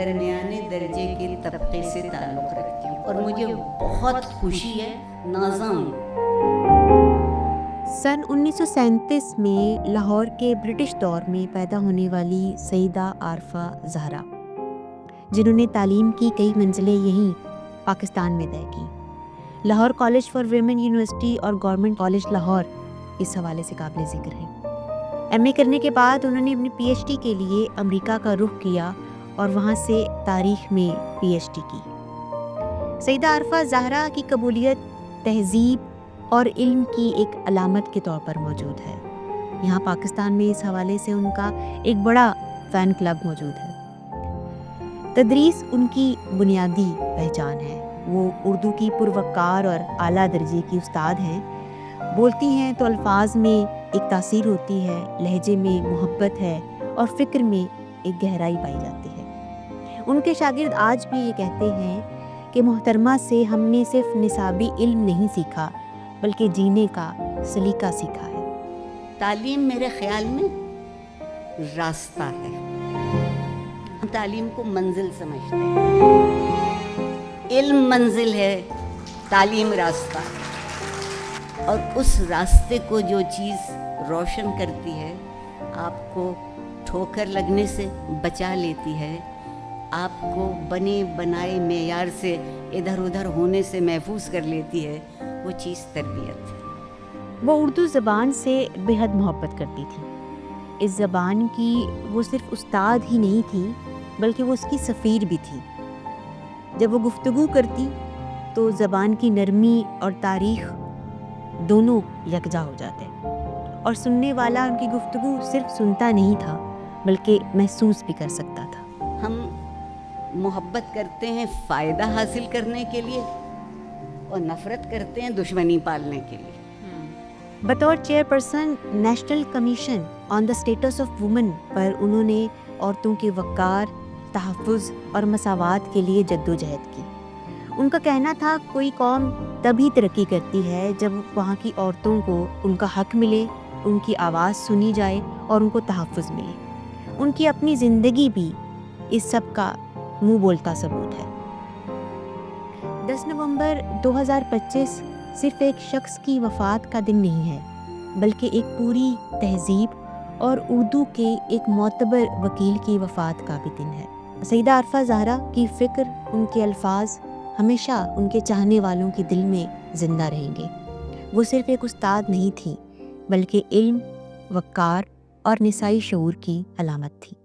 درمیانے درجے کے طبقے سے تعلق رکھتی ہوں اور مجھے بہت خوشی ہے، نازاں ہوں۔ سن 1937 میں لاہور کے برٹش دور میں پیدا ہونے والی سیدہ عارفہ زہرا، جنہوں نے تعلیم کی کئی منزلیں یہیں پاکستان میں طے کی۔ Lahore college for women university اور گورنمنٹ کالج لاہور اس حوالے سے قابل ذکر ہے۔ ایم اے کرنے کے بعد انہوں نے اپنی پی ایچ ڈی کے لیے امریکہ کا رخ کیا اور وہاں سے تاریخ میں پی ایچ ڈی کی۔ سیدہ عارفہ زہرا کی قبولیت تہذیب اور علم کی ایک علامت کے طور پر موجود ہے۔ یہاں پاکستان میں اس حوالے سے ان کا ایک بڑا فین کلب موجود ہے۔ تدریس ان کی بنیادی پہچان ہے۔ وہ اردو کی پروقار اور اعلیٰ درجے کی استاد ہیں۔ بولتی ہیں تو الفاظ میں ایک تاثیر ہوتی ہے، لہجے میں محبت ہے اور فکر میں ایک گہرائی پائی جاتی ہے۔ ان کے شاگرد آج بھی یہ کہتے ہیں کہ محترمہ سے ہم نے صرف نصابی علم نہیں سیکھا بلکہ جینے کا سلیقہ سیکھا ہے۔ تعلیم میرے خیال میں راستہ ہے۔ ہم تعلیم کو منزل سمجھتے ہیں، علم منزل ہے، تعلیم راستہ ہے، اور اس راستے کو جو چیز روشن کرتی ہے، آپ کو ٹھوکر لگنے سے بچا لیتی ہے، آپ کو بنے بنائے معیار سے ادھر ادھر ہونے سے محفوظ کر لیتی ہے، وہ چیز تربیت ہے۔ وہ اردو زبان سے بے حد محبت کرتی تھی۔ اس زبان کی وہ صرف استاد ہی نہیں تھی بلکہ وہ اس کی سفیر بھی تھی۔ جب وہ گفتگو کرتی تو زبان کی نرمی اور تاریخ دونوں یکجا ہو جاتے اور سننے والا ان کی گفتگو صرف سنتا نہیں تھا بلکہ محسوس بھی کر سکتا تھا۔ ہم محبت کرتے ہیں فائدہ حاصل کرنے کے لیے اور نفرت کرتے ہیں دشمنی پالنے کے لیے۔ بطور chairperson national commission on the status of women پر انہوں نے عورتوں کے وقار، تحفظ اور مساوات کے لیے جدوجہد کی۔ ان کا کہنا تھا کوئی قوم تبھی ترقی کرتی ہے جب وہاں کی عورتوں کو ان کا حق ملے، ان کی آواز سنی جائے اور ان کو تحفظ ملے۔ ان کی اپنی زندگی بھی اس سب کا منہ بولتا ثبوت ہے۔ 10 نومبر 2025 صرف ایک شخص کی وفات کا دن نہیں ہے بلکہ ایک پوری تہذیب اور اردو کے ایک معتبر وکیل کی وفات کا بھی دن ہے۔ سیدہ عارفہ زہرا کی فکر، ان کے الفاظ ہمیشہ ان کے چاہنے والوں کے دل میں زندہ رہیں گے۔ وہ صرف ایک استاد نہیں تھی بلکہ علم، وقار اور نسائی شعور کی علامت تھی۔